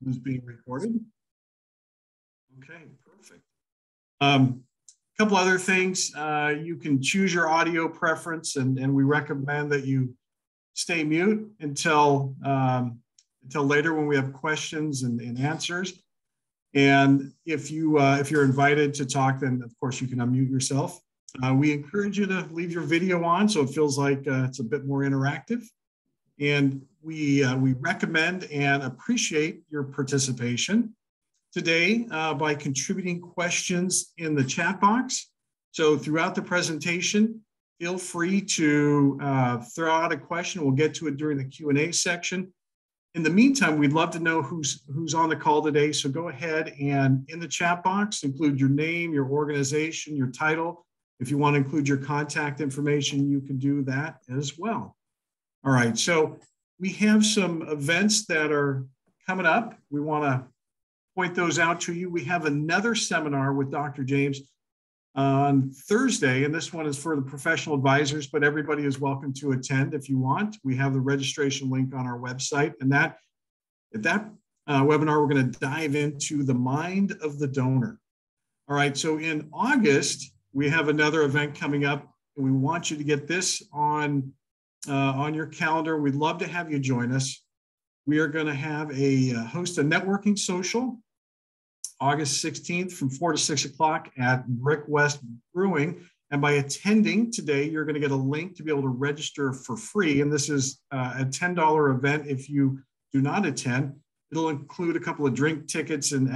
is being recorded. Okay, perfect. A couple other things. You can choose your audio preference, and we recommend that you stay mute until later when we have questions and answers. And if you're invited to talk, then of course you can unmute yourself. We encourage you to leave your video on so it feels like it's a bit more interactive. And we recommend and appreciate your participation today by contributing questions in the chat box. So throughout the presentation, feel free to throw out a question. We'll get to it during the Q&A section. In the meantime, we'd love to know who's on the call today. So go ahead and in the chat box, include your name, your organization, your title. If you want to include your contact information, you can do that as well. All right, so we have some events that are coming up. We want to point those out to you. We have another seminar with Dr. James on Thursday, and this one is for the professional advisors, but everybody is welcome to attend if you want. We have the registration link on our website, and at that webinar, we're going to dive into the mind of the donor. All right, so in August, we have another event coming up, and we want you to get this on your calendar. We'd love to have you join us. We are going to have host a networking social August 16th from 4 to 6 o'clock at Brick West Brewing. And by attending today, you're going to get a link to be able to register for free. And this is a $10 event if you do not attend. It'll include a couple of drink tickets and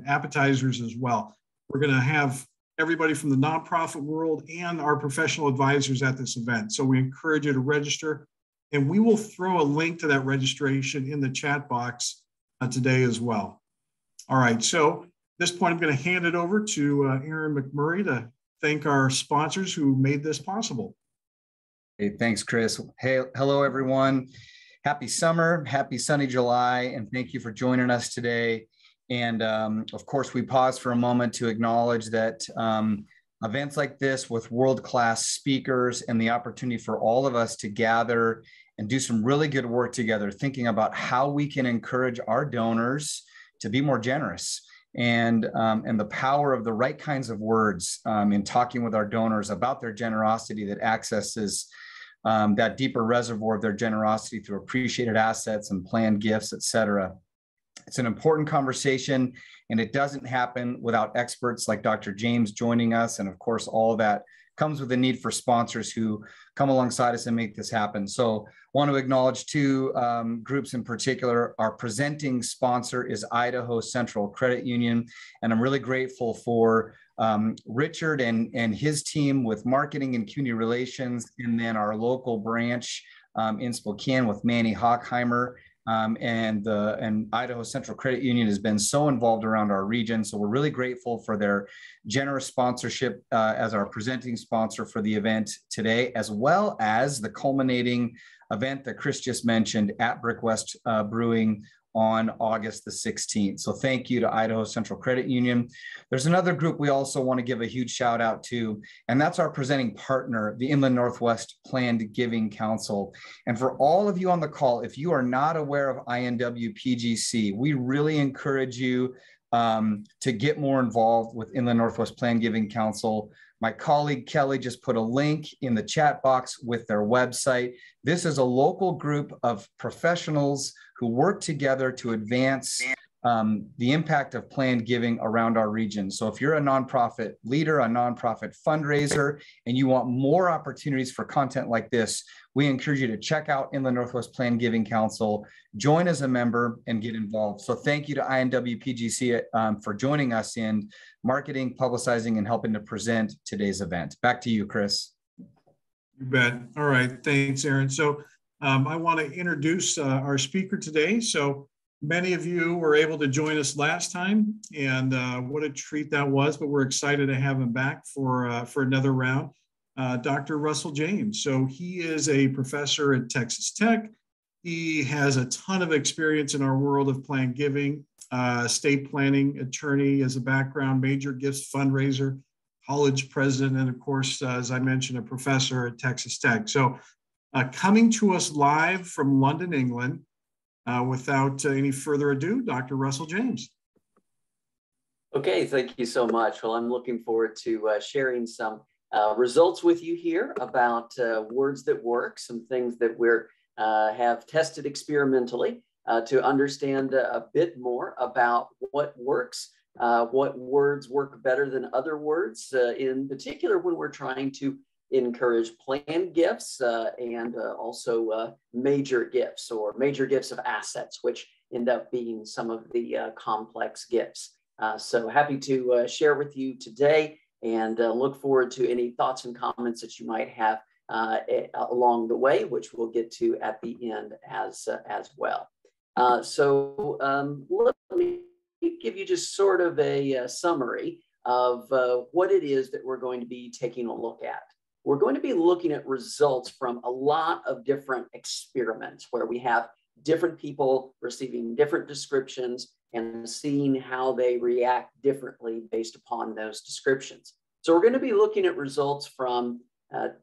appetizers as well. We're going to have everybody from the nonprofit world and our professional advisors at this event. So we encourage you to register, and we will throw a link to that registration in the chat box today as well. All right, so at this point, I'm going to hand it over to Aaron McMurray to thank our sponsors who made this possible. Hey, thanks, Chris. Hey, hello, everyone. Happy summer, happy sunny July, and thank you for joining us today. And of course, we pause for a moment to acknowledge that events like this with world-class speakers and the opportunity for all of us to gather and do some really good work together, thinking about how we can encourage our donors to be more generous, and the power of the right kinds of words in talking with our donors about their generosity that accesses that deeper reservoir of their generosity through appreciated assets and planned gifts, et cetera. It's an important conversation, and it doesn't happen without experts like Dr. James joining us. And of course, all of that comes with the need for sponsors who come alongside us and make this happen. So I want to acknowledge two groups in particular. Our presenting sponsor is Idaho Central Credit Union, and I'm really grateful for Richard and his team with marketing and community relations, and then our local branch in Spokane with Manny Hockheimer. And Idaho Central Credit Union has been so involved around our region. So we're really grateful for their generous sponsorship as our presenting sponsor for the event today, as well as the culminating event that Chris just mentioned at Brick West Brewing on August the 16th. So thank you to Idaho Central Credit Union. There's another group we also want to give a huge shout out to, and that's our presenting partner, the Inland Northwest Planned Giving Council. And for all of you on the call, if you are not aware of INWPGC, we really encourage you to get more involved with Inland Northwest Planned Giving Council. My colleague Kelly just put a link in the chat box with their website. This is a local group of professionals who work together to advance the impact of planned giving around our region. So if you're a nonprofit leader, a nonprofit fundraiser, and you want more opportunities for content like this, we encourage you to check out Inland Northwest Planned Giving Council, join as a member, and get involved. So thank you to INWPGC for joining us in marketing, publicizing, and helping to present today's event. Back to you, Chris. You bet. All right. Thanks, Aaron. So I want to introduce our speaker today. So many of you were able to join us last time, and what a treat that was, but we're excited to have him back for another round. Dr. Russell James. So he is a professor at Texas Tech. He has a ton of experience in our world of planned giving, estate planning attorney as a background, major gifts fundraiser, college president, and of course, as I mentioned, a professor at Texas Tech. So coming to us live from London, England, Without any further ado, Dr. Russell James. Okay, thank you so much. Well, I'm looking forward to sharing some results with you here about words that work, some things that we're have tested experimentally to understand a bit more about what works, what words work better than other words, in particular when we're trying to encourage planned gifts and also major gifts or major gifts of assets, which end up being some of the complex gifts. So happy to share with you today and look forward to any thoughts and comments that you might have along the way, which we'll get to at the end as well. So let me give you just sort of a summary of what it is that we're going to be taking a look at. We're going to be looking at results from a lot of different experiments where we have different people receiving different descriptions and seeing how they react differently based upon those descriptions. So we're going to be looking at results from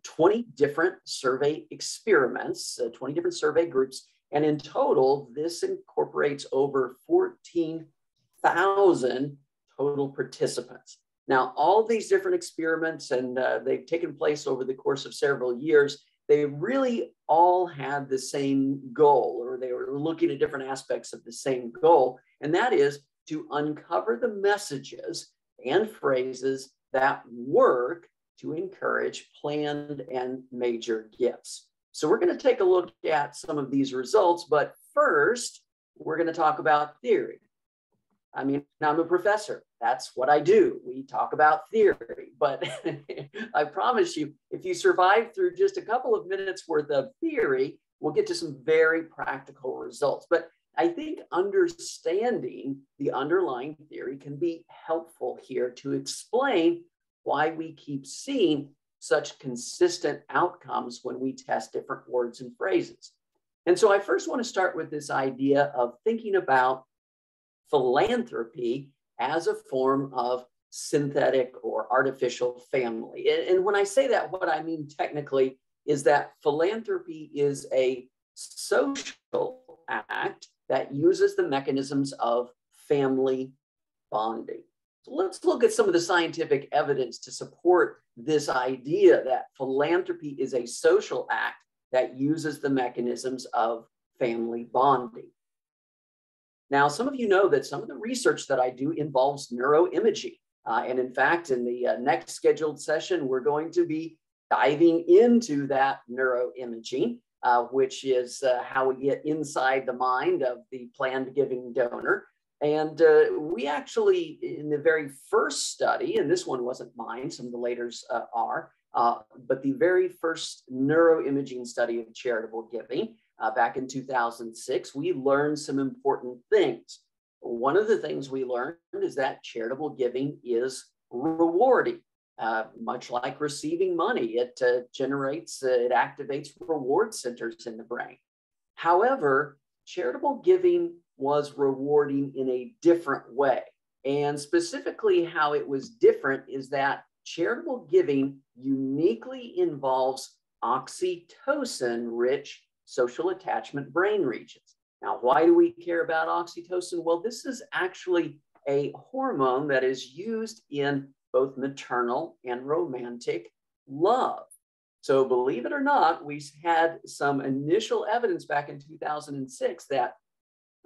20 different survey experiments, 20 different survey groups, and in total, this incorporates over 14,000 total participants. Now, all these different experiments, and they've taken place over the course of several years, they really all had the same goal, or they were looking at different aspects of the same goal, and that is to uncover the messages and phrases that work to encourage planned and major gifts. So we're going to take a look at some of these results, but first, we're going to talk about theory. I mean, I'm a professor. That's what I do. We talk about theory, but I promise you, if you survive through just a couple of minutes worth of theory, we'll get to some very practical results. But I think understanding the underlying theory can be helpful here to explain why we keep seeing such consistent outcomes when we test different words and phrases. And so I first want to start with this idea of thinking about philanthropy as a form of synthetic or artificial family. And when I say that, what I mean technically is that philanthropy is a social act that uses the mechanisms of family bonding. So let's look at some of the scientific evidence to support this idea that philanthropy is a social act that uses the mechanisms of family bonding. Now, some of you know that some of the research that I do involves neuroimaging. And in fact, in the next scheduled session, we're going to be diving into that neuroimaging, which is how we get inside the mind of the planned giving donor. And we actually, in the very first study, and this one wasn't mine, some of the laters are, but the very first neuroimaging study of charitable giving, back in 2006, we learned some important things. One of the things we learned is that charitable giving is rewarding. Much like receiving money, it activates reward centers in the brain. However, charitable giving was rewarding in a different way. And specifically how it was different is that charitable giving uniquely involves oxytocin-rich social attachment brain regions. Now, why do we care about oxytocin? Well, this is actually a hormone that is used in both maternal and romantic love. So believe it or not, we had some initial evidence back in 2006 that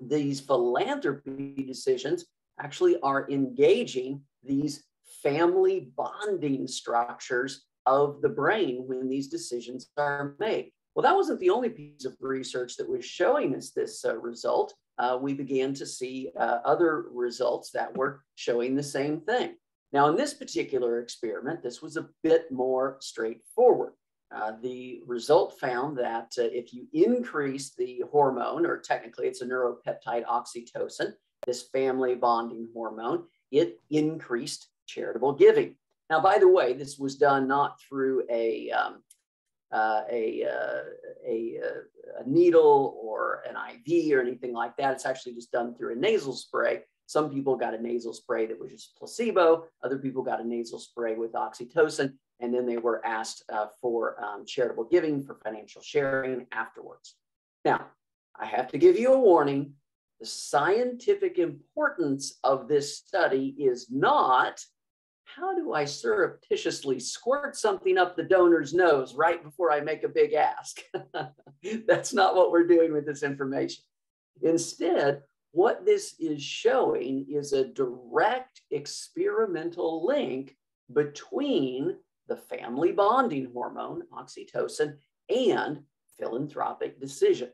these philanthropy decisions actually are engaging these family bonding structures of the brain when these decisions are made. Well, that wasn't the only piece of research that was showing us this result. We began to see other results that were showing the same thing. Now, in this particular experiment, this was a bit more straightforward. The result found that if you increase the hormone, or technically it's a neuropeptide oxytocin, this family bonding hormone, it increased charitable giving. Now, by the way, this was done not through a needle or an IV or anything like that. It's actually just done through a nasal spray. Some people got a nasal spray that was just placebo. Other people got a nasal spray with oxytocin. And then they were asked for charitable giving, for financial sharing afterwards. Now, I have to give you a warning. The scientific importance of this study is not how do I surreptitiously squirt something up the donor's nose right before I make a big ask. That's not what we're doing with this information. Instead, what this is showing is a direct experimental link between the family bonding hormone, oxytocin, and philanthropic decisions.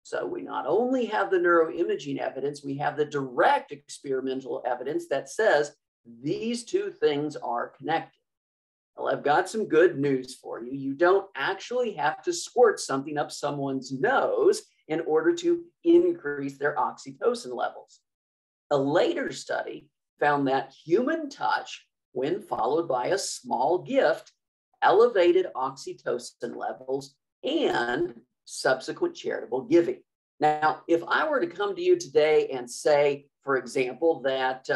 So we not only have the neuroimaging evidence, we have the direct experimental evidence that says these two things are connected. Well, I've got some good news for you. You don't actually have to squirt something up someone's nose in order to increase their oxytocin levels. A later study found that human touch, when followed by a small gift, elevated oxytocin levels and subsequent charitable giving. Now, if I were to come to you today and say, for example, that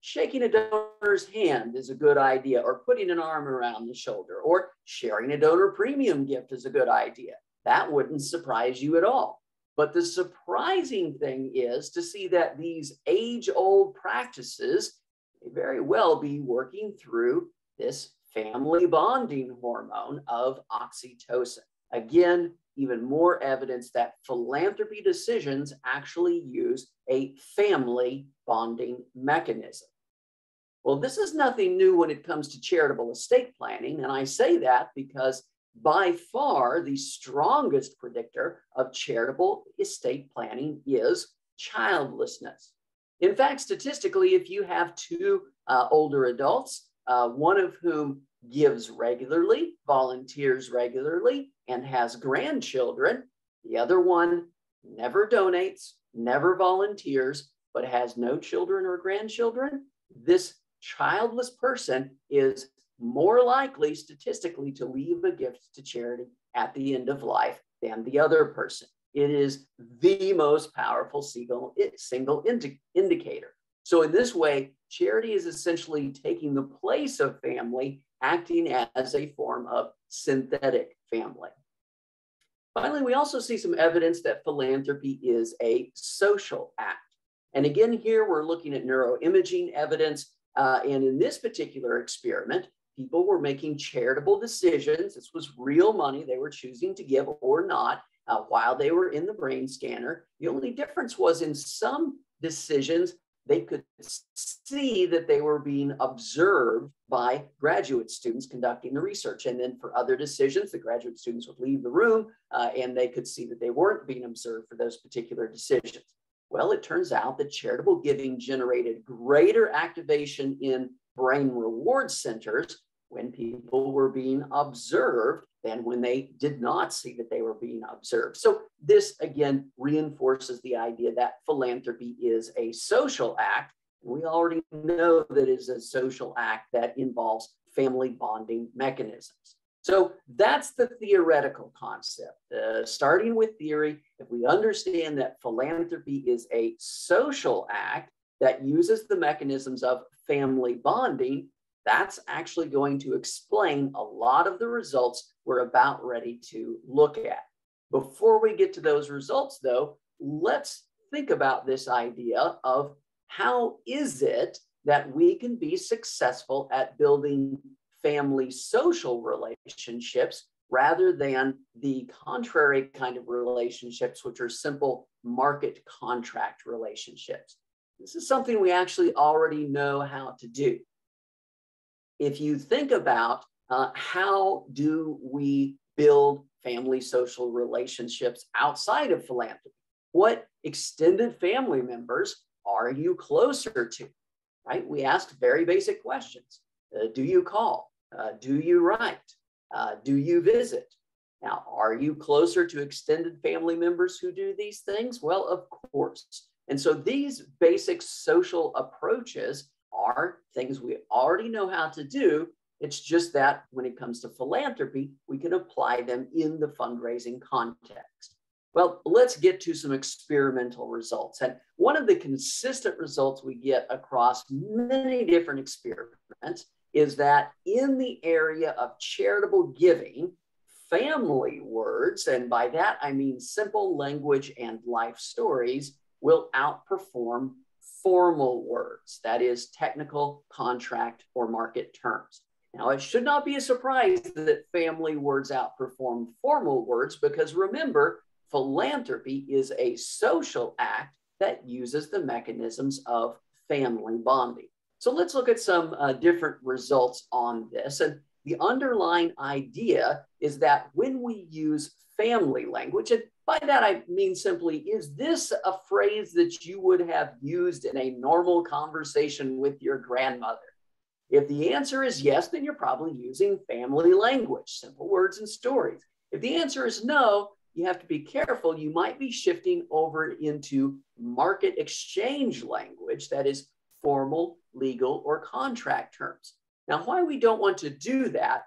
shaking a donor's hand is a good idea, or putting an arm around the shoulder, or sharing a donor premium gift is a good idea, that wouldn't surprise you at all. But the surprising thing is to see that these age-old practices may very well be working through this family bonding hormone of oxytocin. Again, even more evidence that philanthropy decisions actually use a family bonding mechanism. Well, this is nothing new when it comes to charitable estate planning, and I say that because by far the strongest predictor of charitable estate planning is childlessness. In fact, statistically, if you have two older adults, one of whom gives regularly, volunteers regularly, and has grandchildren, the other one never donates, never volunteers, but has no children or grandchildren, this childless person is more likely statistically to leave a gift to charity at the end of life than the other person. It is the most powerful single indicator. So in this way, charity is essentially taking the place of family, acting as a form of synthetic family. Finally, we also see some evidence that philanthropy is a social act. And again, here we're looking at neuroimaging evidence. And in this particular experiment, people were making charitable decisions. This was real money they were choosing to give or not while they were in the brain scanner. The only difference was in some decisions, they could see that they were being observed by graduate students conducting the research. And then for other decisions, the graduate students would leave the room and they could see that they weren't being observed for those particular decisions. Well, it turns out that charitable giving generated greater activation in brain reward centers when people were being observed than when they did not see that they were being observed. So this, again, reinforces the idea that philanthropy is a social act. We already know that it's a social act that involves family bonding mechanisms. So that's the theoretical concept. Starting with theory, if we understand that philanthropy is a social act that uses the mechanisms of family bonding, that's actually going to explain a lot of the results we're about ready to look at. Before we get to those results, though, let's think about this idea of how is it that we can be successful at building family social relationships rather than the contrary kind of relationships, which are simple market contract relationships. This is something we actually already know how to do. If you think about how do we build family social relationships outside of philanthropy, what extended family members are you closer to, right? We ask very basic questions. Do you call? Do you write? Do you visit? Now, are you closer to extended family members who do these things? Well, of course. And so these basic social approaches are things we already know how to do. It's just that when it comes to philanthropy, we can apply them in the fundraising context. Well, let's get to some experimental results. And one of the consistent results we get across many different experiments is that in the area of charitable giving, family words, and by that I mean simple language and life stories, will outperform formal words, that is technical, contract, or market terms. Now, it should not be a surprise that family words outperform formal words because remember, philanthropy is a social act that uses the mechanisms of family bonding. So let's look at some different results on this. And the underlying idea is that when we use family language, and by that I mean simply, is this a phrase that you would have used in a normal conversation with your grandmother? If the answer is yes, then you're probably using family language, simple words and stories. If the answer is no, you have to be careful. You might be shifting over into market exchange language, that is formal, legal, or contract terms. Now, why we don't want to do that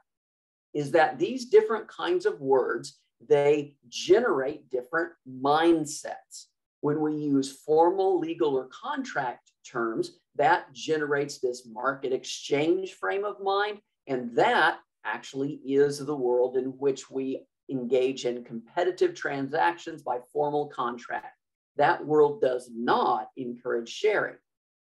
is that these different kinds of words, they generate different mindsets. When we use formal, legal, or contract terms, that generates this market exchange frame of mind, and that actually is the world in which we engage in competitive transactions by formal contract. That world does not encourage sharing.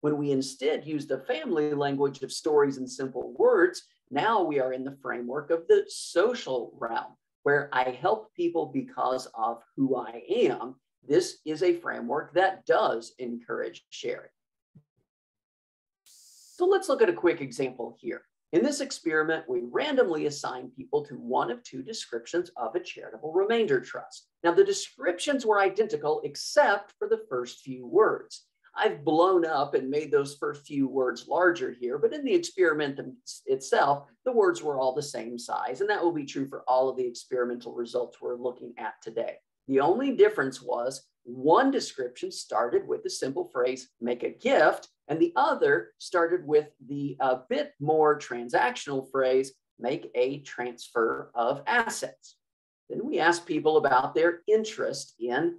When we instead use the family language of stories and simple words, now we are in the framework of the social realm, where I help people because of who I am. This is a framework that does encourage sharing. So let's look at a quick example here. In this experiment, we randomly assign people to one of two descriptions of a charitable remainder trust. Now, the descriptions were identical except for the first few words. I've blown up and made those first few words larger here, but in the experiment itself, the words were all the same size, and that will be true for all of the experimental results we're looking at today. The only difference was one description started with the simple phrase, make a gift, and the other started with the bit more transactional phrase, make a transfer of assets. Then we asked people about their interest in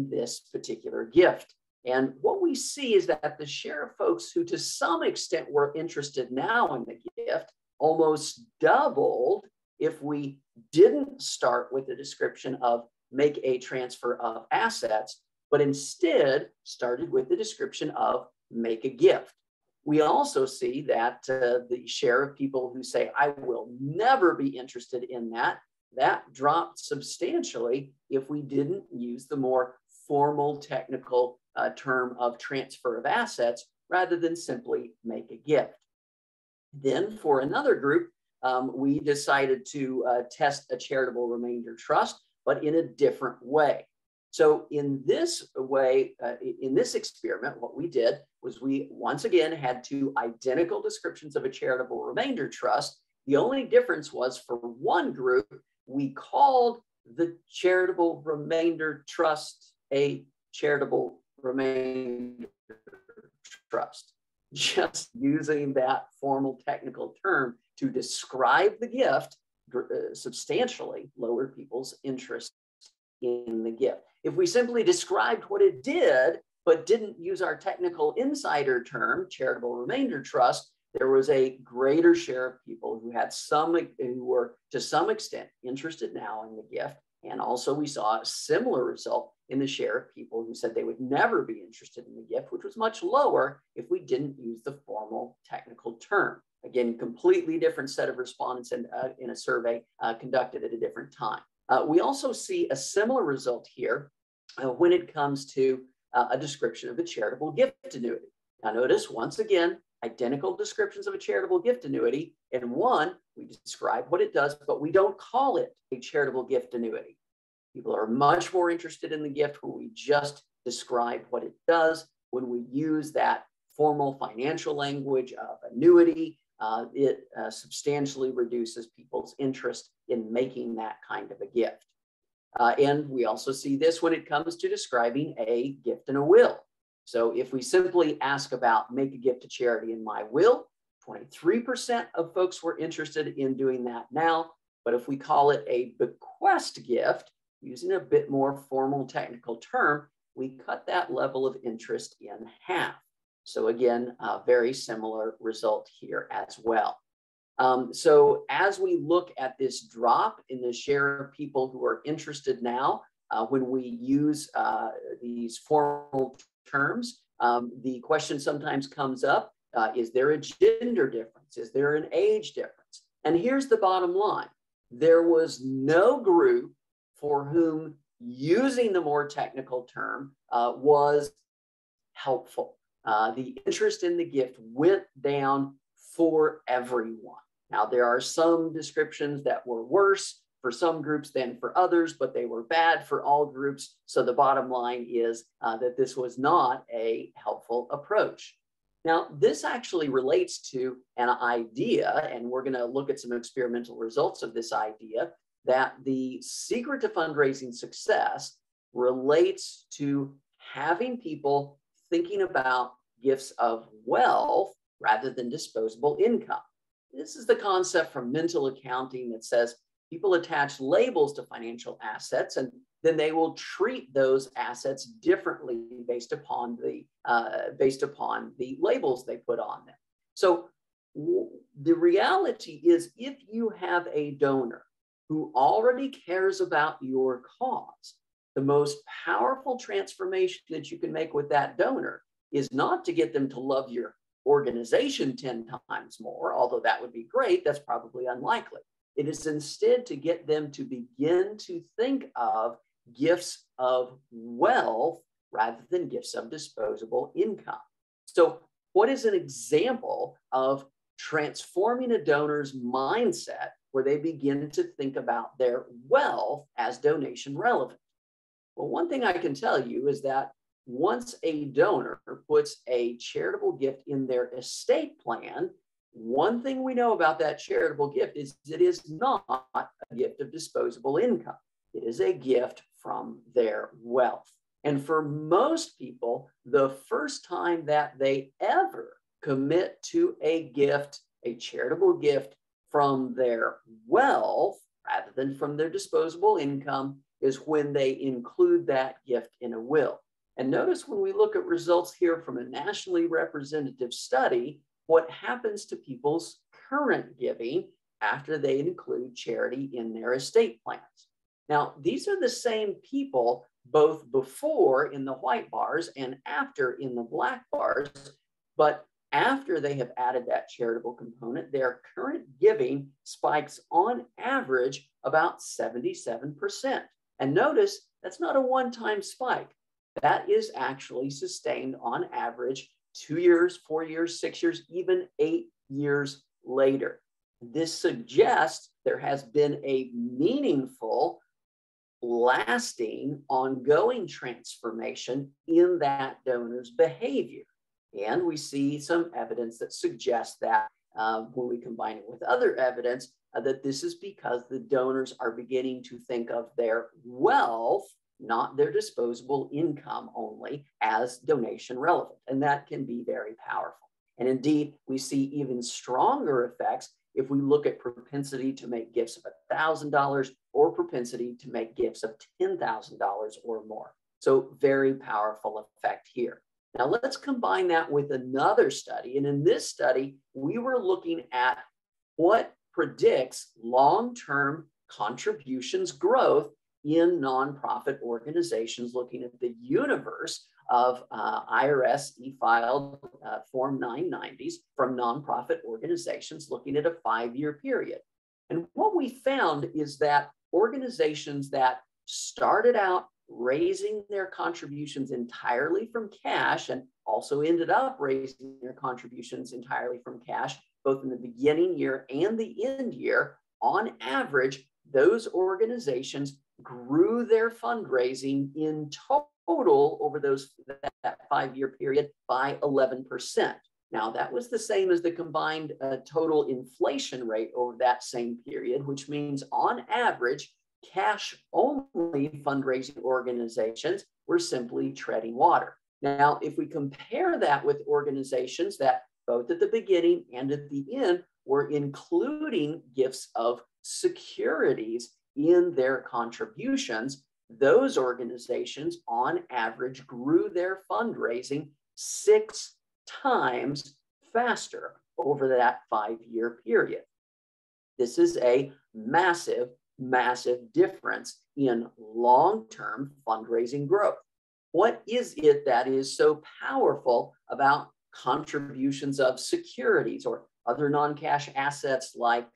this particular gift. And what we see is that the share of folks who to some extent were interested now in the gift almost doubled if we didn't start with the description of make a transfer of assets, but instead started with the description of make a gift. We also see that the share of people who say, I will never be interested in that, that dropped substantially if we didn't use the more formal technical term of transfer of assets rather than simply make a gift. Then for another group, we decided to test a charitable remainder trust, but in a different way. So in this way, in this experiment, what we did was we once again had two identical descriptions of a charitable remainder trust. The only difference was for one group, we called the charitable remainder trust a charitable remainder trust, just using that formal technical term to describe the gift substantially lowered people's interest in the gift. If we simply described what it did, but didn't use our technical insider term, charitable remainder trust, there was a greater share of people who were to some extent interested now in the gift. And also we saw a similar result in the share of people who said they would never be interested in the gift, which was much lower if we didn't use the formal technical term. Again, completely different set of respondents in a survey conducted at a different time. We also see a similar result here when it comes to a description of a charitable gift annuity. Now notice, once again, identical descriptions of a charitable gift annuity. In one, we describe what it does, but we don't call it a charitable gift annuity. People are much more interested in the gift when we just describe what it does. When we use that formal financial language of annuity, it substantially reduces people's interest in making that kind of a gift. And we also see this when it comes to describing a gift in a will. So if we simply ask about make a gift to charity in my will, 23% of folks were interested in doing that now. But if we call it a bequest gift, using a bit more formal technical term, we cut that level of interest in half. So again, a very similar result here as well. So as we look at this drop in the share of people who are interested now, when we use these formal terms, the question sometimes comes up, is there a gender difference? Is there an age difference? And here's the bottom line. There was no group for whom using the more technical term was helpful. The interest in the gift went down for everyone. Now, there are some descriptions that were worse for some groups than for others, but they were bad for all groups. So the bottom line is that this was not a helpful approach. Now, this actually relates to an idea, and we're going to look at some experimental results of this idea, that the secret to fundraising success relates to having people thinking about gifts of wealth rather than disposable income. This is the concept from mental accounting that says people attach labels to financial assets, and then they will treat those assets differently based upon the labels they put on them. So the reality is, if you have a donor who already cares about your cause, the most powerful transformation that you can make with that donor is not to get them to love your organization 10 times more, although that would be great. That's probably unlikely. It is instead to get them to begin to think of gifts of wealth rather than gifts of disposable income. So, what is an example of transforming a donor's mindset where they begin to think about their wealth as donation relevant? Well, one thing I can tell you is that once a donor puts a charitable gift in their estate plan, one thing we know about that charitable gift is it is not a gift of disposable income. It is a gift from their wealth. And for most people, the first time that they ever commit to a gift, a charitable gift from their wealth rather than from their disposable income, is when they include that gift in a will. And notice when we look at results here from a nationally representative study, what happens to people's current giving after they include charity in their estate plans. Now, these are the same people both before in the white bars and after in the black bars, but after they have added that charitable component, their current giving spikes on average about 77%. And notice that's not a one-time spike. That is actually sustained on average 2 years, 4 years, 6 years, even 8 years later. This suggests there has been a meaningful, lasting, ongoing transformation in that donor's behavior. And we see some evidence that suggests that when we combine it with other evidence, that this is because the donors are beginning to think of their wealth, not their disposable income only, as donation relevant. And that can be very powerful. And indeed, we see even stronger effects if we look at propensity to make gifts of $1,000 or propensity to make gifts of $10,000 or more. So very powerful effect here. Now let's combine that with another study. And in this study, we were looking at what predicts long-term contributions growth in nonprofit organizations, looking at the universe of IRS e-filed Form 990s from nonprofit organizations, looking at a 5-year period. And what we found is that organizations that started out raising their contributions entirely from cash and also ended up raising their contributions entirely from cash, both in the beginning year and the end year, on average, those organizations grew their fundraising in total over that 5-year period by 11%. Now, that was the same as the combined total inflation rate over that same period, which means on average, cash-only fundraising organizations were simply treading water. Now, if we compare that with organizations that both at the beginning and at the end were including gifts of securities in their contributions, those organizations on average grew their fundraising 6 times faster over that 5-year period. This is a massive, massive difference in long-term fundraising growth. What is it that is so powerful about contributions of securities or other non-cash assets like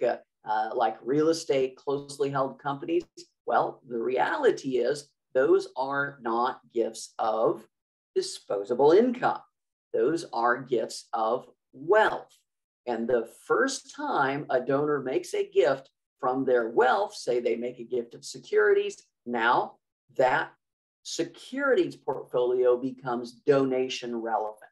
real estate, closely held companies? Well, the reality is those are not gifts of disposable income. Those are gifts of wealth. And the first time a donor makes a gift from their wealth, say they make a gift of securities, now that securities portfolio becomes donation relevant.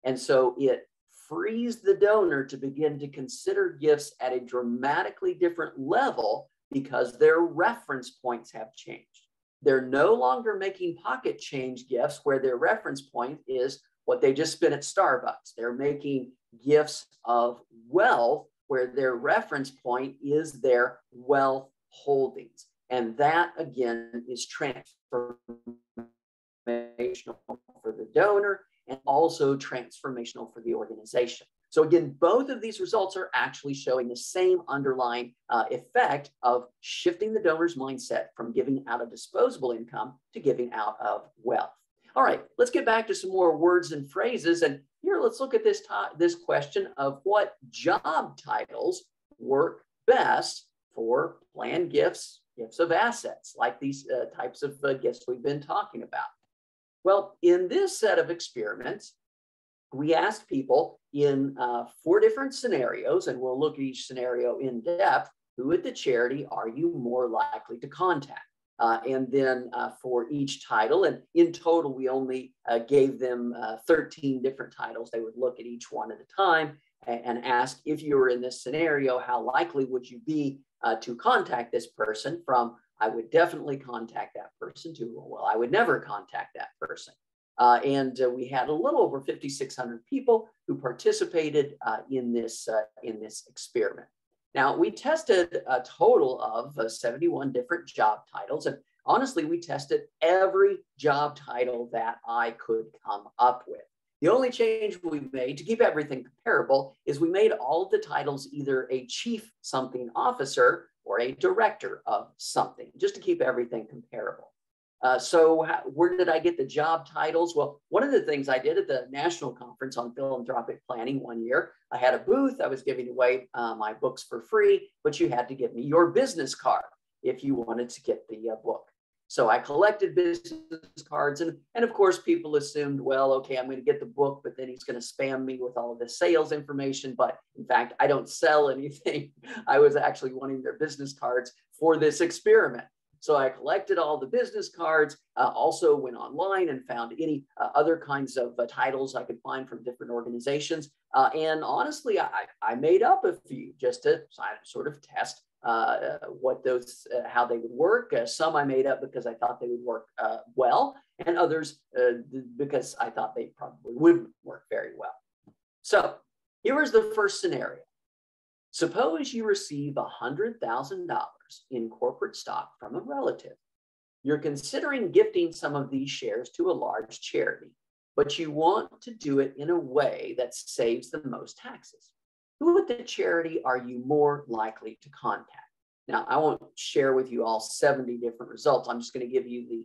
And so it frees the donor to begin to consider gifts at a dramatically different level because their reference points have changed. They're no longer making pocket change gifts where their reference point is what they just spent at Starbucks. They're making gifts of wealth where their reference point is their wealth holdings. And that, again, is transformational for the donor and also transformational for the organization. So again, both of these results are actually showing the same underlying effect of shifting the donor's mindset from giving out of disposable income to giving out of wealth. All right, let's get back to some more words and phrases. And here, let's look at this question of what job titles work best for planned gifts, gifts of assets, like these types of gifts we've been talking about. Well, in this set of experiments, we asked people in 4 different scenarios, and we'll look at each scenario in depth. Who at the charity are you more likely to contact? And then for each title, and in total, we only gave them 13 different titles. They would look at each one at a time and ask, if you were in this scenario, how likely would you be to contact this person, from I would definitely contact that person to, well, I would never contact that person. And we had a little over 5,600 people who participated in this experiment. Now, we tested a total of 71 different job titles. And honestly, we tested every job title that I could come up with. The only change we made to keep everything comparable is we made all of the titles either a chief something officer or a director of something, just to keep everything comparable. So where did I get the job titles? Well, one of the things I did at the National Conference on Philanthropic Planning one year, I had a booth. I was giving away my books for free, but you had to give me your business card if you wanted to get the book. So I collected business cards, and of course, people assumed, well, okay, I'm going to get the book, but then he's going to spam me with all of the sales information. But in fact, I don't sell anything. I was actually wanting their business cards for this experiment. So I collected all the business cards, also went online and found any other kinds of titles I could find from different organizations. And honestly, I made up a few just to sort of test what those, how they would work. Some I made up because I thought they would work well, and others because I thought they probably wouldn't work very well. So here was the first scenario. Suppose you receive $100,000 in corporate stock from a relative. You're considering gifting some of these shares to a large charity, but you want to do it in a way that saves the most taxes. Who at the charity are you more likely to contact? Now, I won't share with you all 70 different results. I'm just going to give you the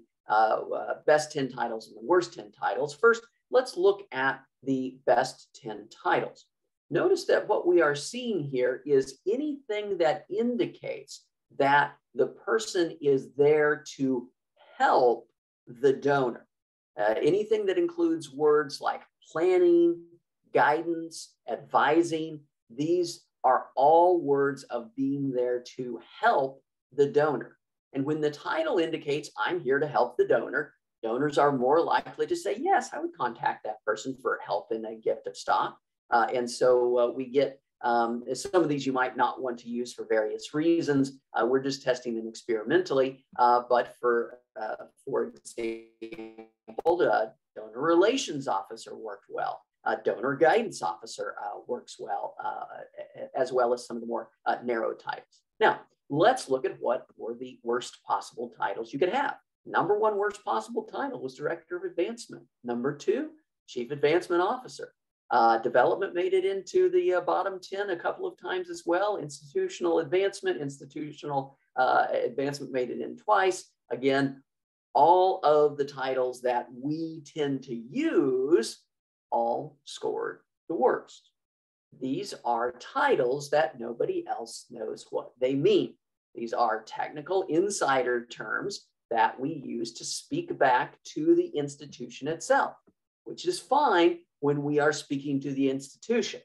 best 10 titles and the worst 10 titles. First, let's look at the best 10 titles. Notice that what we are seeing here is anything that indicates that the person is there to help the donor. Anything that includes words like planning, guidance, advising, these are all words of being there to help the donor. And when the title indicates I'm here to help the donor, donors are more likely to say, yes, I would contact that person for help in a gift of stock. And so we get some of these you might not want to use for various reasons. We're just testing them experimentally. But for example, donor relations officer worked well. Donor guidance officer works well, as well as some of the more narrow titles. Now, let's look at what were the worst possible titles you could have. Number 1 worst possible title was Director of Advancement. Number 2, Chief Advancement Officer. Development made it into the bottom 10 a couple of times as well. Institutional advancement made it in twice. Again, all of the titles that we tend to use all scored the worst. These are titles that nobody else knows what they mean. These are technical insider terms that we use to speak back to the institution itself, which is fine when we are speaking to the institution.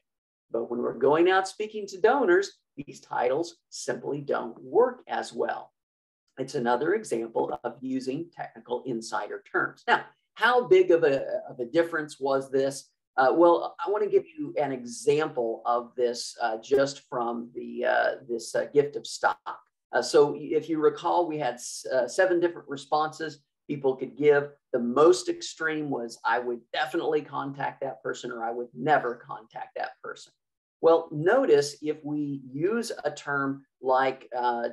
But when we're going out speaking to donors, these titles simply don't work as well. It's another example of using technical insider terms. Now, how big of a difference was this? Well, I want to give you an example of this just from this gift of stock. So if you recall, we had 7 different responses people could give. The most extreme was, I would definitely contact that person, or I would never contact that person. Well, notice if we use a term like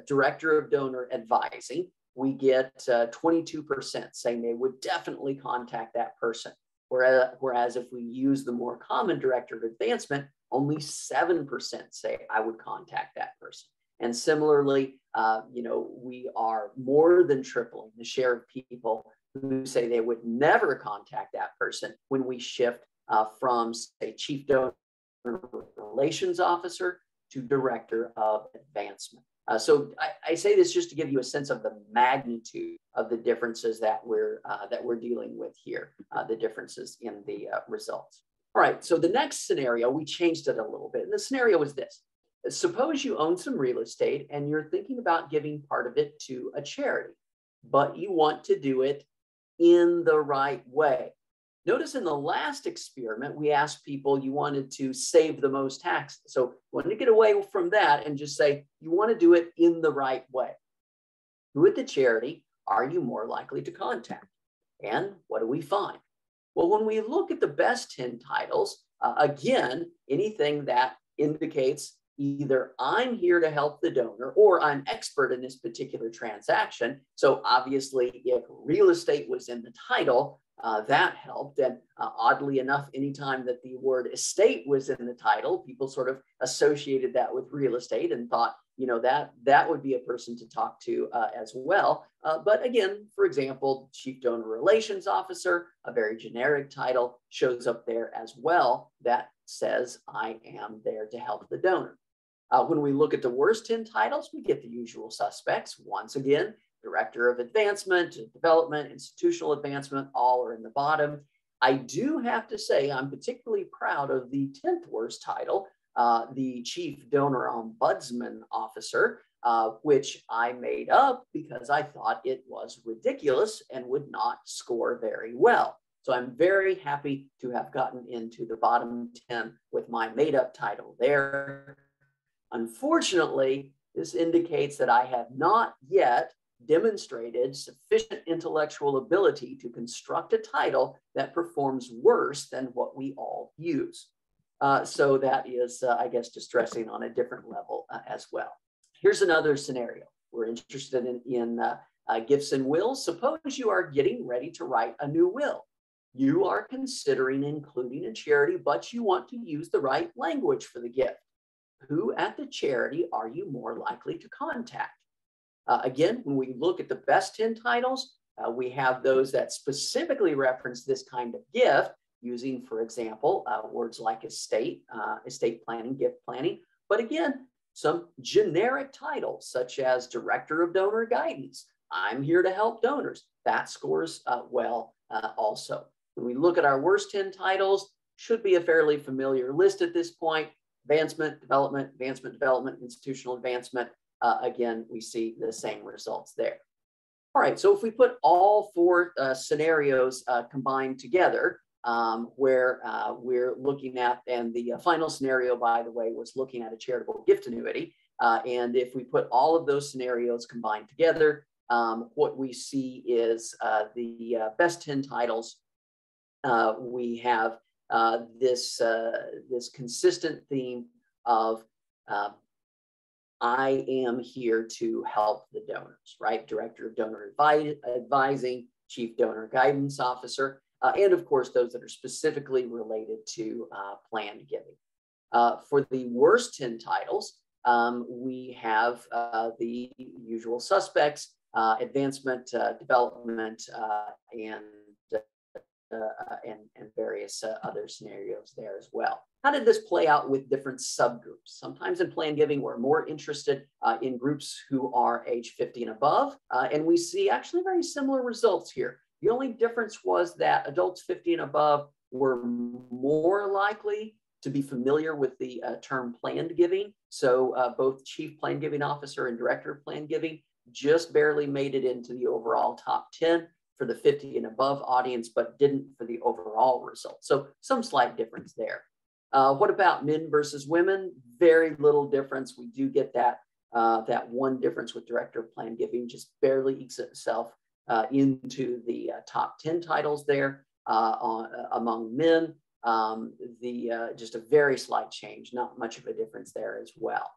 director of donor advising, we get 22% saying they would definitely contact that person. Whereas if we use the more common director of advancement, only 7% say I would contact that person. And similarly, we are more than tripling the share of people who say they would never contact that person when we shift from, say, chief donor relations officer to director of advancement. So I say this just to give you a sense of the magnitude of the differences that we're dealing with here, the differences in the results. All right, so the next scenario, we changed it a little bit. And the scenario is this. Suppose you own some real estate and you're thinking about giving part of it to a charity, but you want to do it in the right way. Notice in the last experiment, we asked people you wanted to save the most taxes. So you wanted to get away from that and just say you want to do it in the right way. Who at the charity are you more likely to contact? And what do we find? Well, when we look at the best 10 titles, again, anything that indicates either I'm here to help the donor or I'm expert in this particular transaction. So obviously, if real estate was in the title, that helped. And oddly enough, anytime that the word estate was in the title, people sort of associated that with real estate and thought, that would be a person to talk to as well. But again, for example, Chief Donor Relations Officer, a very generic title, shows up there as well that says, I am there to help the donor. When we look at the worst 10 titles, we get the usual suspects. Once again, Director of Advancement, Development, Institutional Advancement, all are in the bottom. I do have to say I'm particularly proud of the 10th worst title, the Chief Donor Ombudsman Officer, which I made up because I thought it was ridiculous and would not score very well. So I'm very happy to have gotten into the bottom 10 with my made up title there. Unfortunately, this indicates that I have not yet demonstrated sufficient intellectual ability to construct a title that performs worse than what we all use. So that is, I guess, distressing on a different level as well. Here's another scenario. We're interested in gifts and wills. Suppose you are getting ready to write a new will. You are considering including a charity, but you want to use the right language for the gift. Who at the charity are you more likely to contact? Again, when we look at the best 10 titles, we have those that specifically reference this kind of gift using, for example, words like estate, estate planning, gift planning. But again, some generic titles such as Director of Donor Guidance. I'm here to help donors. That scores well also. When we look at our worst 10 titles, should be a fairly familiar list at this point. Advancement, development, institutional advancement. Again, we see the same results there. All right, so if we put all 4 scenarios combined together, where we're looking at, and the final scenario, by the way, was looking at a charitable gift annuity. And if we put all of those scenarios combined together, what we see is the best 10 titles. We have this consistent theme of I am here to help the donors, right? Director of Donor Advising, Chief Donor Guidance Officer. and of course, those that are specifically related to planned giving. For the worst 10 titles, we have the usual suspects, advancement, development, and various other scenarios there as well. How did this play out with different subgroups? Sometimes in planned giving, we're more interested in groups who are age 50 and above, and we see actually very similar results here. The only difference was that adults 50 and above were more likely to be familiar with the term planned giving. So both Chief Planned Giving Officer and Director of Planned Giving just barely made it into the overall top 10 for the 50 and above audience, but didn't for the overall result. So some slight difference there. What about men versus women? Very little difference. We do get that one difference with Director of Planned Giving, just barely ekes itself into the top 10 titles there among men. Just a very slight change, not much of a difference there as well.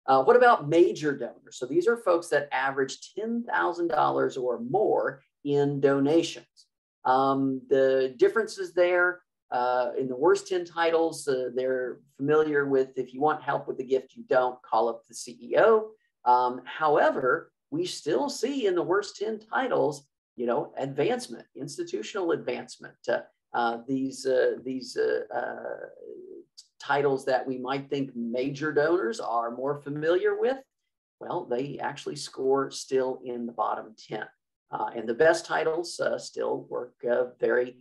What about major donors? So these are folks that average $10,000 or more in donations. The differences there in the worst 10 titles, they're familiar with, if you want help with the gift you don't, call up the CEO. However, we still see in the worst 10 titles, advancement, institutional advancement. These titles that we might think major donors are more familiar with, well, they actually score still in the bottom 10. And the best titles still work very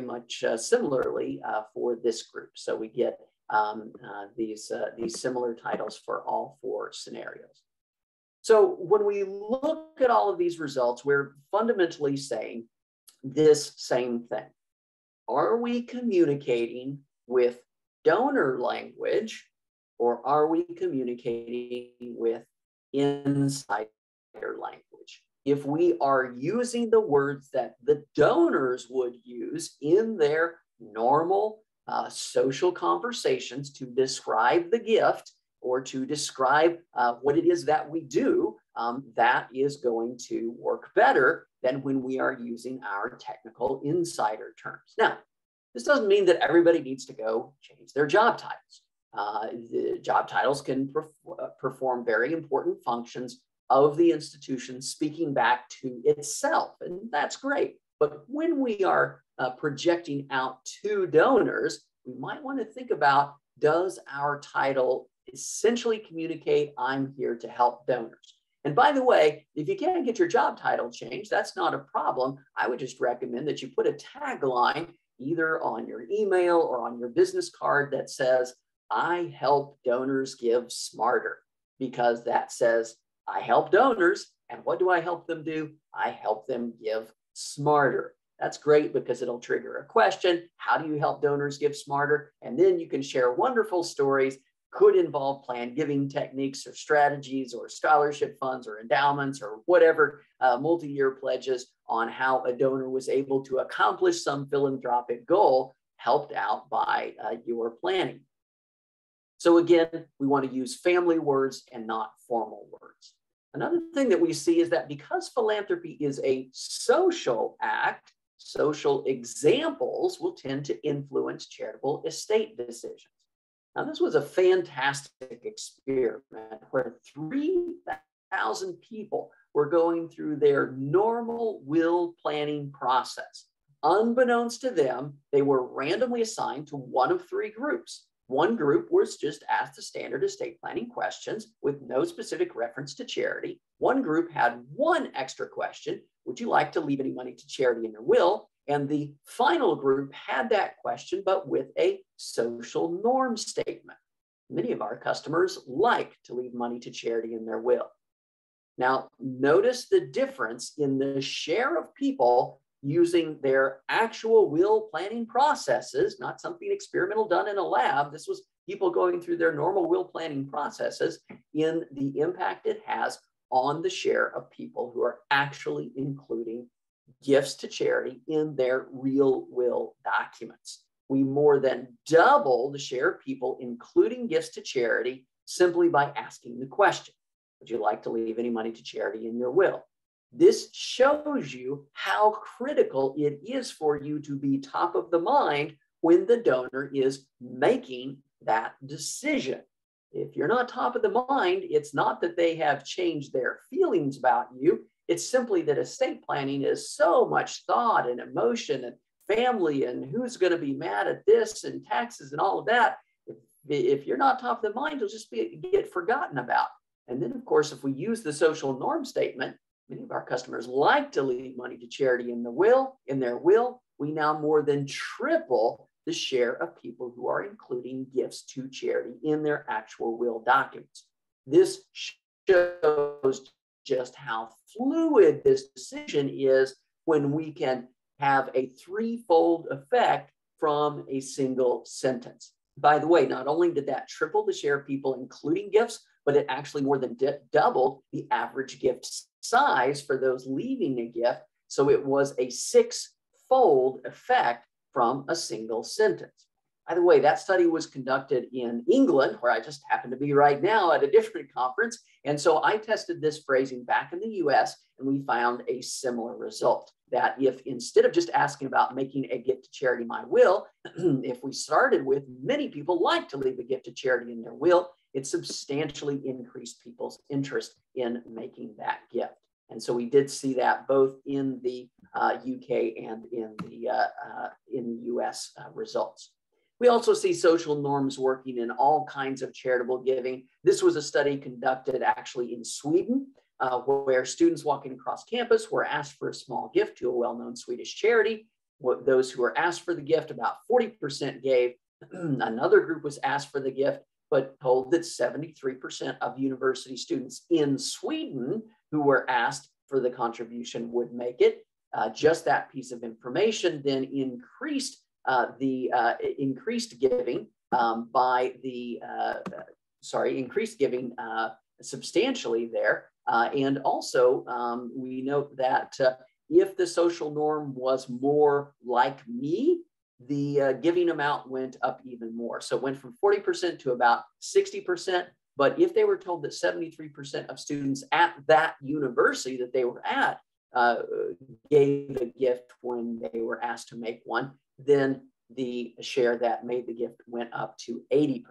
much similarly for this group. So we get these similar titles for all four scenarios. So when we look at all of these results, we're fundamentally saying this same thing. Are we communicating with donor language, or are we communicating with insider language? If we are using the words that the donors would use in their normal social conversations to describe the gift or to describe what it is that we do, that is going to work better than when we are using our technical insider terms. Now, this doesn't mean that everybody needs to go change their job titles. The job titles can perform very important functions of the institution speaking back to itself, and that's great. But when we are projecting out to donors, we might want to think about, does our title essentially communicate, I'm here to help donors? And by the way, if you can't get your job title changed, that's not a problem. I would just recommend that you put a tagline either on your email or on your business card that says, I help donors give smarter, because that says, I help donors, and what do I help them do? I help them give smarter. That's great because it'll trigger a question. How do you help donors give smarter? And then you can share wonderful stories, could involve planned giving techniques or strategies or scholarship funds or endowments or whatever, multi-year pledges on how a donor was able to accomplish some philanthropic goal helped out by your planning. So again, we want to use family words and not formal words. Another thing that we see is that because philanthropy is a social act, social examples will tend to influence charitable estate decisions. Now, this was a fantastic experiment where 3,000 people were going through their normal will planning process. Unbeknownst to them, they were randomly assigned to one of three groups. One group was just asked the standard estate planning questions with no specific reference to charity. One group had one extra question: would you like to leave any money to charity in your will? And the final group had that question, but with a social norm statement. Many of our customers like to leave money to charity in their will. Now, notice the difference in the share of people using their actual will planning processes, not something experimental done in a lab. This was people going through their normal will planning processes, in the impact it has on the share of people who are actually including gifts to charity in their real will documents. We more than double the share of people including gifts to charity simply by asking the question, would you like to leave any money to charity in your will? This shows you how critical it is for you to be top of the mind when the donor is making that decision. If you're not top of the mind, it's not that they have changed their feelings about you. It's simply that estate planning is so much thought and emotion and family and who's going to be mad at this and taxes and all of that. If you're not top of the mind, you'll just get forgotten about. And then, of course, if we use the social norm statement, many of our customers like to leave money to charity in their will. We now more than triple the share of people who are including gifts to charity in their actual will documents. This shows just how fluid this decision is when we can have a threefold effect from a single sentence. By the way, not only did that triple the share of people including gifts, but it actually more than doubled the average gift size for those leaving a gift. So it was a six-fold effect from a single sentence. By the way, that study was conducted in England, where I just happen to be right now at a different conference. And so I tested this phrasing back in the US, and we found a similar result, that if instead of just asking about making a gift to charity in my will, if we started with many people like to leave a gift to charity in their will, it substantially increased people's interest in making that gift. And so we did see that both in the UK and in the US results. We also see social norms working in all kinds of charitable giving. This was a study conducted actually in Sweden, where students walking across campus were asked for a small gift to a well-known Swedish charity. Those who were asked for the gift, about 40% gave. Another group was asked for the gift, but told that 73% of university students in Sweden who were asked for the contribution would make it. Just that piece of information then increased giving increased giving substantially there. And also we note that if the social norm was more like me, the giving amount went up even more. So it went from 40% to about 60%. But if they were told that 73% of students at that university that they were at gave a gift when they were asked to make one, then the share that made the gift went up to 80%.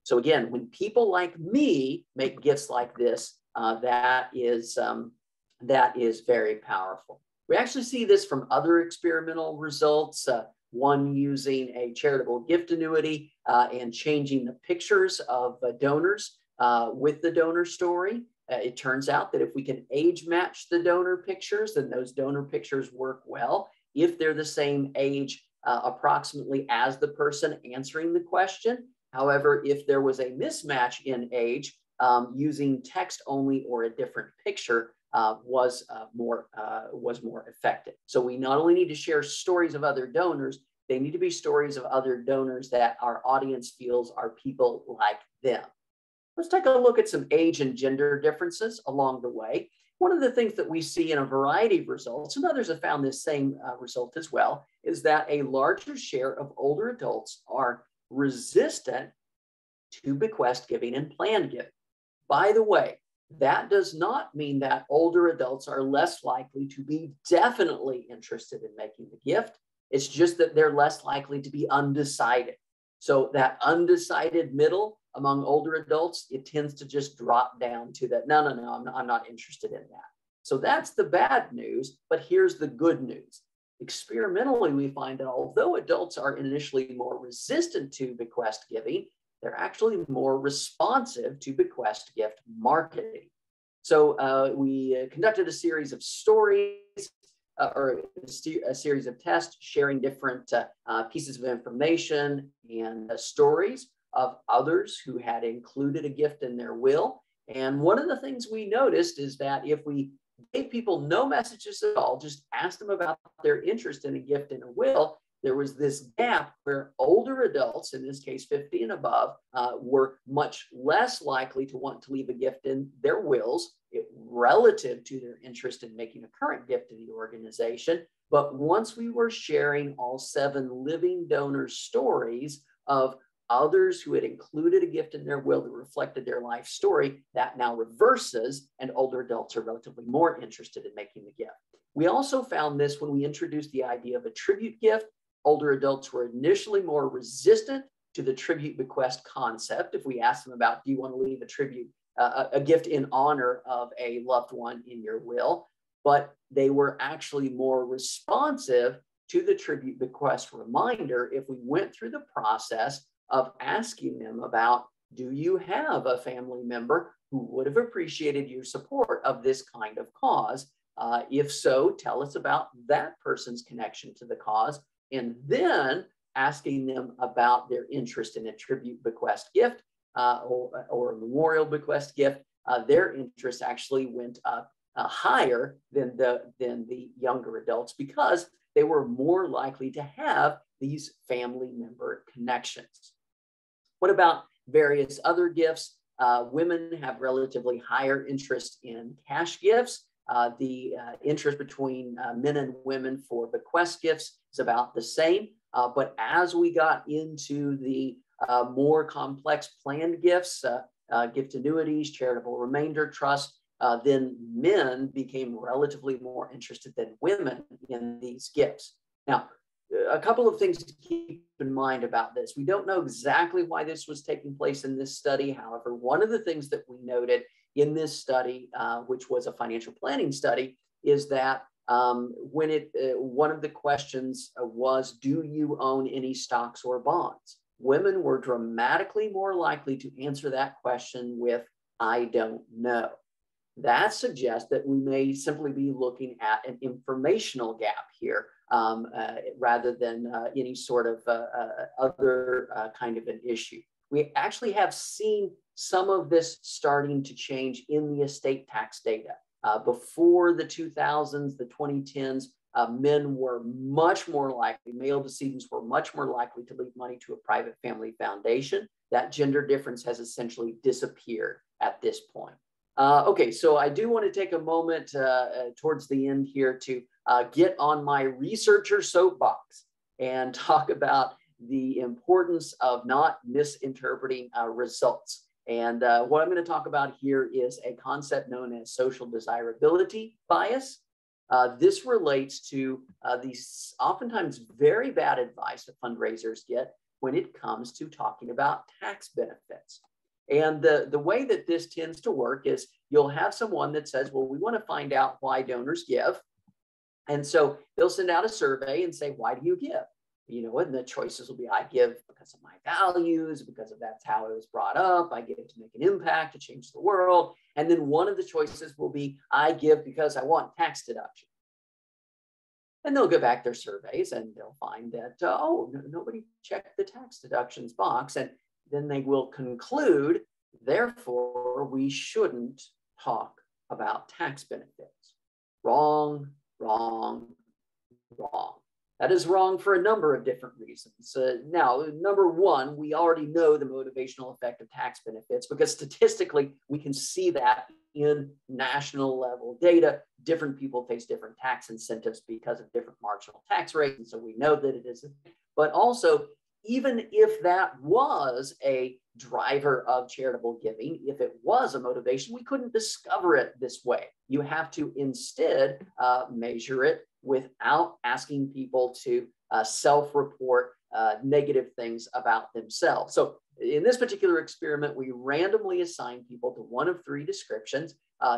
So again, when people like me make gifts like this, that is very powerful. We actually see this from other experimental results. One using a charitable gift annuity and changing the pictures of donors with the donor story. It turns out that if we can age match the donor pictures, then those donor pictures work well if they're the same age approximately as the person answering the question. However, if there was a mismatch in age, using text only or a different picture was more effective. So we not only need to share stories of other donors, they need to be stories of other donors that our audience feels are people like them. Let's take a look at some age and gender differences along the way. One of the things that we see in a variety of results, and others have found this same result as well, is that a larger share of older adults are resistant to bequest giving and planned giving. By the way, that does not mean that older adults are less likely to be definitely interested in making the gift. It's just that they're less likely to be undecided. So that undecided middle among older adults, it tends to just drop down to that, no, I'm not interested in that. So that's the bad news, but here's the good news. Experimentally, we find that although adults are initially more resistant to bequest giving, they're actually more responsive to bequest gift marketing. So we conducted a series of stories or a series of tests sharing different pieces of information and stories of others who had included a gift in their will. And one of the things we noticed is that if we gave people no messages at all, just asked them about their interest in a gift in a will, there was this gap where older adults, in this case 50 and above, were much less likely to want to leave a gift in their wills relative to their interest in making a current gift to the organization. But once we were sharing all 7 living donor stories of others who had included a gift in their will that reflected their life story, that now reverses, and older adults are relatively more interested in making the gift. We also found this when we introduced the idea of a tribute gift. Older adults were initially more resistant to the tribute bequest concept. If we asked them about, do you want to leave a tribute, a gift in honor of a loved one in your will? But they were actually more responsive to the tribute bequest reminder if we went through the process of asking them about, do you have a family member who would have appreciated your support of this kind of cause? If so, tell us about that person's connection to the cause, and then asking them about their interest in a tribute bequest gift or a memorial bequest gift. Their interest actually went up higher than the younger adults because they were more likely to have these family member connections. What about various other gifts? Women have relatively higher interest in cash gifts. The interest between men and women for bequest gifts is about the same. But as we got into the more complex planned gifts, gift annuities, charitable remainder trust, then men became relatively more interested than women in these gifts. Now, a couple of things to keep in mind about this. We don't know exactly why this was taking place in this study. However, one of the things that we noted in this study, which was a financial planning study, is that one of the questions was, do you own any stocks or bonds? Women were dramatically more likely to answer that question with, I don't know. That suggests that we may simply be looking at an informational gap here rather than any sort of other kind of an issue. We actually have seen some of this starting to change in the estate tax data. Before the 2000s, the 2010s, men were much more likely, male decedents were much more likely to leave money to a private family foundation. That gender difference has essentially disappeared at this point. Okay, so I do want to take a moment towards the end here to get on my researcher soapbox and talk about the importance of not misinterpreting results. And what I'm going to talk about here is a concept known as social desirability bias. This relates to these oftentimes very bad advice that fundraisers get when it comes to talking about tax benefits. And the way that this tends to work is you'll have someone that says, well, we want to find out why donors give. And so they'll send out a survey and say, why do you give? You know, and the choices will be, I give because of my values, because of that's how I was brought up. I give to make an impact, to change the world. And then one of the choices will be, I give because I want tax deduction. And they'll go back their surveys and they'll find that, nobody checked the tax deductions box. And then they will conclude, therefore, we shouldn't talk about tax benefits. Wrong, wrong, wrong. That is wrong for a number of different reasons. Now, number one, we already know the motivational effect of tax benefits because statistically, we can see that in national level data. Different people face different tax incentives because of different marginal tax rates. And so we know that it is. But also, even if that was a driver of charitable giving, if it was a motivation, we couldn't discover it this way. You have to instead measure it without asking people to self-report negative things about themselves. So in this particular experiment, we randomly assigned people to one of three descriptions.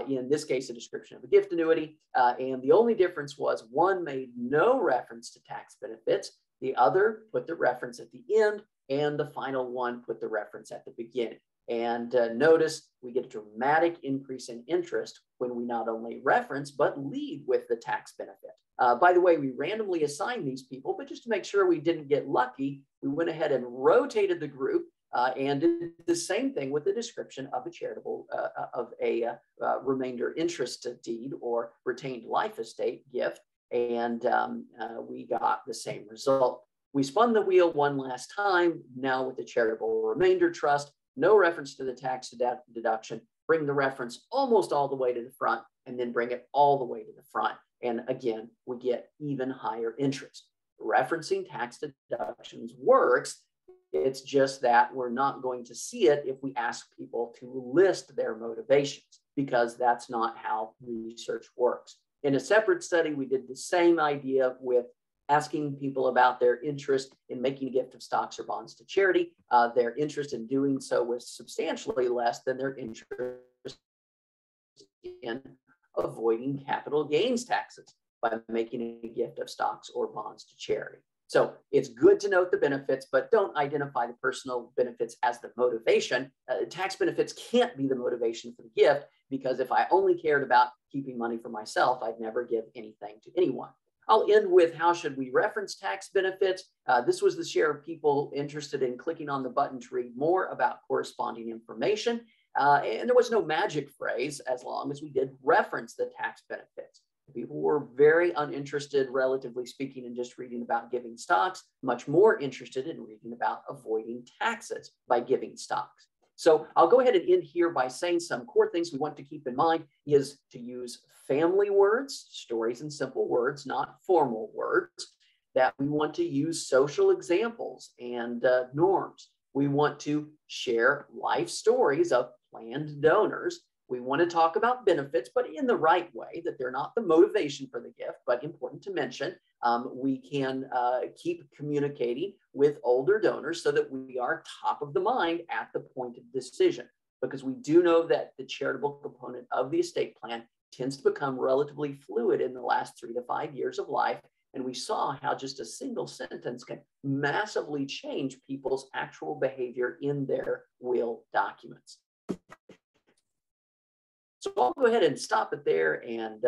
In this case, a description of a gift annuity. And the only difference was one made no reference to tax benefits. The other put the reference at the end, and the final one put the reference at the beginning. And notice we get a dramatic increase in interest when we not only reference, but lead with the tax benefit. By the way, we randomly assigned these people, but just to make sure we didn't get lucky, we went ahead and rotated the group and did the same thing with the description of a charitable, remainder interest deed or retained life estate gift. And we got the same result. We spun the wheel one last time, now with the charitable remainder trust, no reference to the tax deduction, bring the reference almost all the way to the front, and then bring it all the way to the front. And again, we get even higher interest. Referencing tax deductions works It's just that we're not going to see it if we ask people to list their motivations, because that's not how research works. In a separate study, we did the same idea with asking people about their interest in making a gift of stocks or bonds to charity. Their interest in doing so was substantially less than their interest in avoiding capital gains taxes by making a gift of stocks or bonds to charity. So it's good to note the benefits, but don't identify the personal benefits as the motivation. Tax benefits can't be the motivation for the gift, because if I only cared about keeping money for myself, I'd never give anything to anyone. I'll end with how should we reference tax benefits. This was the share of people interested in clicking on the button to read more about corresponding information. And there was no magic phrase as long as we did reference the tax benefits. People were very uninterested, relatively speaking, in just reading about giving stocks, much more interested in reading about avoiding taxes by giving stocks. So I'll go ahead and end here by saying some core things we want to keep in mind is to use family words, stories and simple words, not formal words, that we want to use social examples and norms. We want to share life stories of planned donors. We want to talk about benefits, but in the right way, that they're not the motivation for the gift, but important to mention. We can keep communicating with older donors so that we are top of the mind at the point of decision, because we do know that the charitable component of the estate plan tends to become relatively fluid in the last 3 to 5 years of life. And we saw how just a single sentence can massively change people's actual behavior in their will documents. So I'll go ahead and stop it there and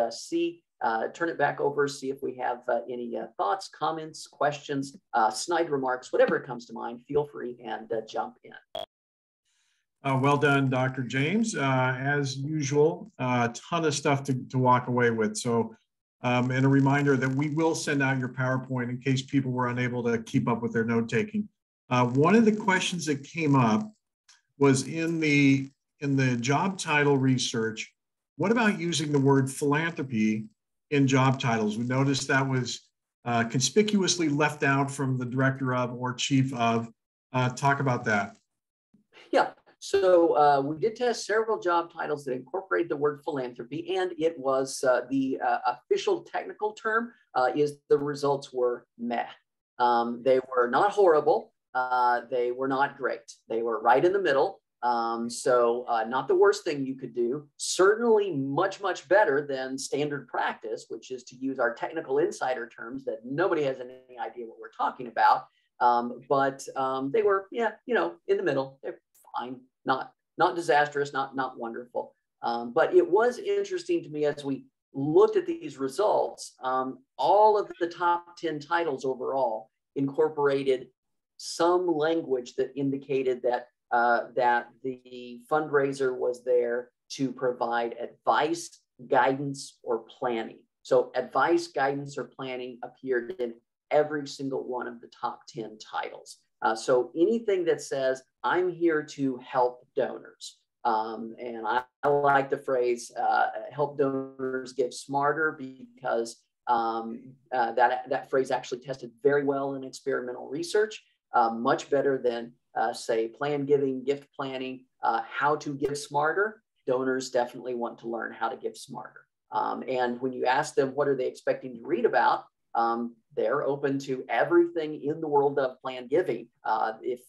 turn it back over, see if we have any thoughts, comments, questions, snide remarks, whatever comes to mind. Feel free and jump in. Well done, Dr. James. As usual, a ton of stuff to walk away with. So, and a reminder that we will send out your PowerPoint in case people were unable to keep up with their note taking. One of the questions that came up was in the job title research, what about using the word philanthropy in job titles? We noticed that was conspicuously left out from the director of or chief of. Talk about that. Yeah, so we did test several job titles that incorporate the word philanthropy, and it was the official technical term is the results were meh. They were not horrible. They were not great. They were right in the middle. So not the worst thing you could do, certainly much, much better than standard practice, which is to use our technical insider terms that nobody has any idea what we're talking about. But they were, yeah, in the middle. They're fine, not disastrous, not wonderful. But it was interesting to me as we looked at these results, all of the top 10 titles overall incorporated some language that indicated that that the fundraiser was there to provide advice, guidance, or planning. So advice, guidance, or planning appeared in every single one of the top 10 titles. So anything that says, I'm here to help donors. And I like the phrase, help donors give smarter, because that phrase actually tested very well in experimental research, much better than say plan giving, gift planning, how to give smarter. Donors definitely want to learn how to give smarter. And when you ask them, what are they expecting to read about? They're open to everything in the world of plan giving. If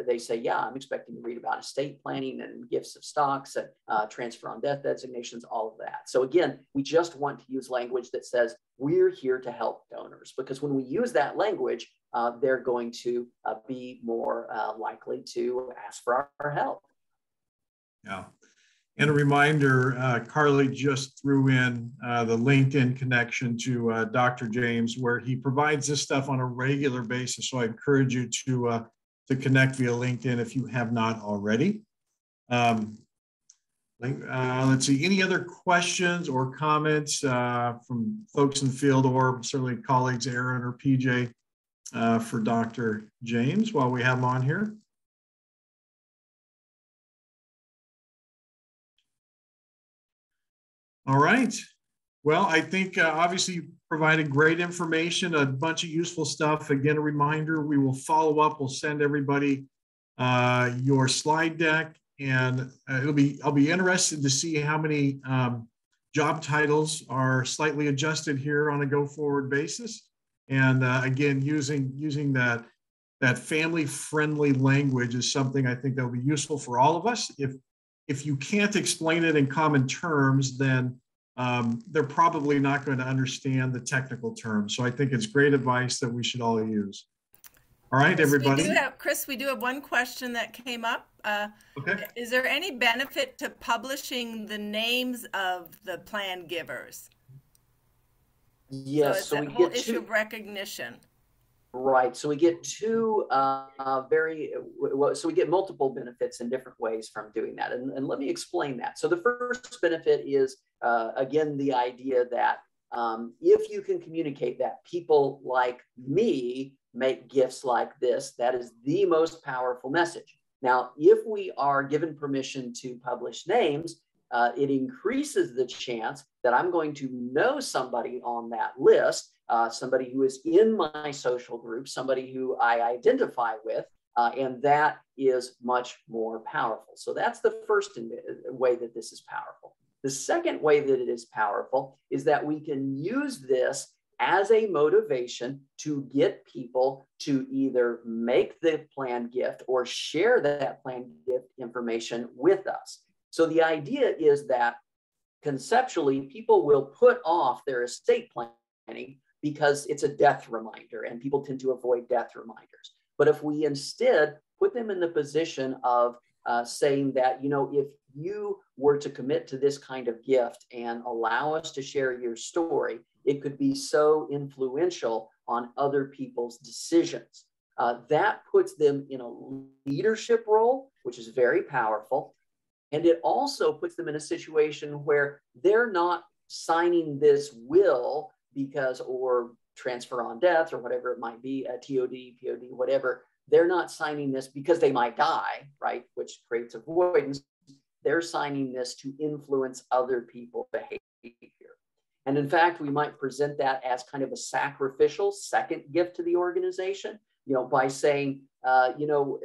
they say, yeah, I'm expecting to read about estate planning and gifts of stocks and transfer on death designations, all of that. So again, we just want to use language that says we're here to help donors, because when we use that language, they're going to be more likely to ask for our help. Yeah. And a reminder, Carly just threw in the LinkedIn connection to Dr. James, where he provides this stuff on a regular basis. So I encourage you to connect via LinkedIn if you have not already. Let's see, any other questions or comments from folks in the field, or certainly colleagues Aaron or PJ for Dr. James while we have him on here? All right. Well, I think obviously you provided great information, a bunch of useful stuff. Again, a reminder, we will follow up. We'll send everybody your slide deck, and I'll be interested to see how many job titles are slightly adjusted here on a go-forward basis. And again, using that family-friendly language is something I think that will be useful for all of us. If you can't explain it in common terms, then they're probably not going to understand the technical terms. So I think it's great advice that we should all use. All right, everybody. Chris, we do have one question that came up. Okay. Is there any benefit to publishing the names of the plan givers? Yes, so it's a whole issue of recognition. Right. So we get two so we get multiple benefits in different ways from doing that. And let me explain that. So the first benefit is, again, the idea that if you can communicate that people like me make gifts like this, that is the most powerful message. Now, if we are given permission to publish names, it increases the chance that I'm going to know somebody on that list, somebody who is in my social group, somebody who I identify with, and that is much more powerful. So that's the first way that this is powerful. The second way that it is powerful is that we can use this as a motivation to get people to either make the planned gift or share that planned gift information with us. So the idea is that conceptually, people will put off their estate planning because it's a death reminder, and people tend to avoid death reminders. But if we instead put them in the position of saying that, you know, if you were to commit to this kind of gift and allow us to share your story, it could be so influential on other people's decisions. That puts them in a leadership role, which is very powerful. And it also puts them in a situation where they're not signing this will because, or transfer on death or whatever it might be, a TOD, POD, whatever. They're not signing this because they might die, right? Which creates avoidance. They're signing this to influence other people's behavior. And in fact, we might present that as kind of a sacrificial second gift to the organization, you know, by saying, you know,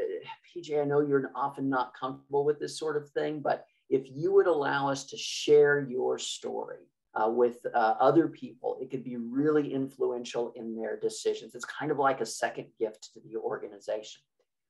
PJ, I know you're often not comfortable with this sort of thing, but if you would allow us to share your story with other people, it could be really influential in their decisions. It's kind of like a second gift to the organization.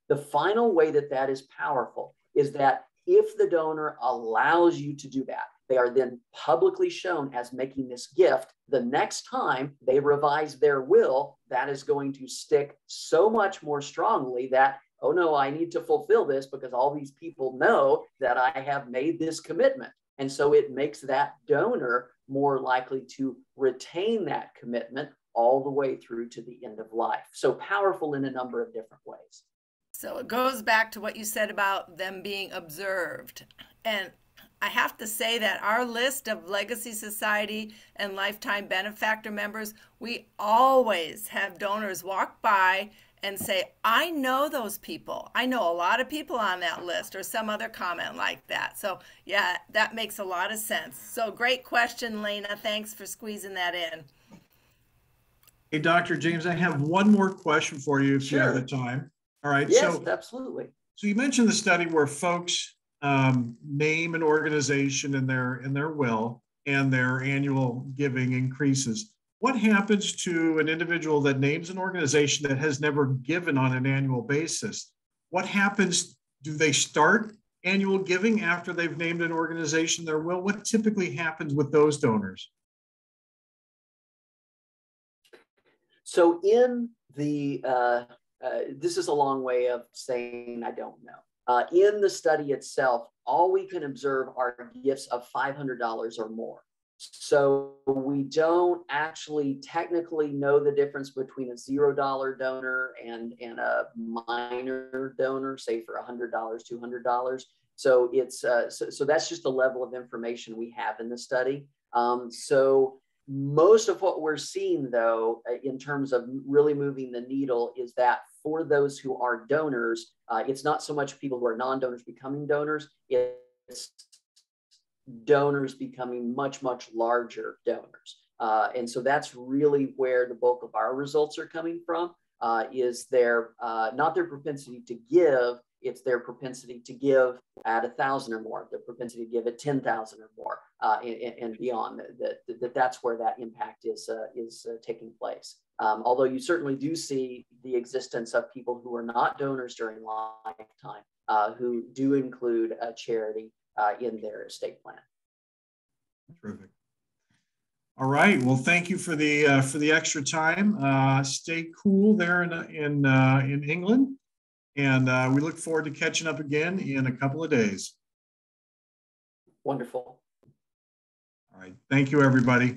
The final way that that is powerful is that if the donor allows you to do that, they are then publicly shown as making this gift. The next time they revise their will, that is going to stick so much more strongly that, oh no, I need to fulfill this because all these people know that I have made this commitment. And so it makes that donor more likely to retain that commitment all the way through to the end of life. So powerful in a number of different ways. So it goes back to what you said about them being observed. And I have to say that our list of Legacy Society and Lifetime Benefactor members, we always have donors walk by and say, I know those people. I know a lot of people on that list, or some other comment like that. So yeah, that makes a lot of sense. So great question, Lena. Thanks for squeezing that in. Hey, Dr. James, I have one more question for you if you have the time. All right. Yes, so, absolutely. So you mentioned the study where folks name an organization in their will and their annual giving increases. What happens to an individual that names an organization that has never given on an annual basis? What happens? Do they start annual giving after they've named an organization their will? What typically happens with those donors? So in the, this is a long way of saying I don't know. In the study itself, all we can observe are gifts of $500 or more. So we don't actually technically know the difference between a $0 donor and a minor donor, say for $100, $200. So it's so that's just the level of information we have in the study. So most of what we're seeing, though, in terms of really moving the needle, is that for those who are donors, it's not so much people who are non-donors becoming donors, it's donors becoming much, much larger donors. And so that's really where the bulk of our results are coming from, is their, not their propensity to give, it's their propensity to give at 1,000 or more, their propensity to give at 10,000 or more, and beyond. That's where that impact is taking place. Although you certainly do see the existence of people who are not donors during lifetime, who do include a charity in their estate plan. Terrific. All right. Well, thank you for the extra time. Stay cool there in England, and we look forward to catching up again in a couple of days. Wonderful. All right. Thank you, everybody.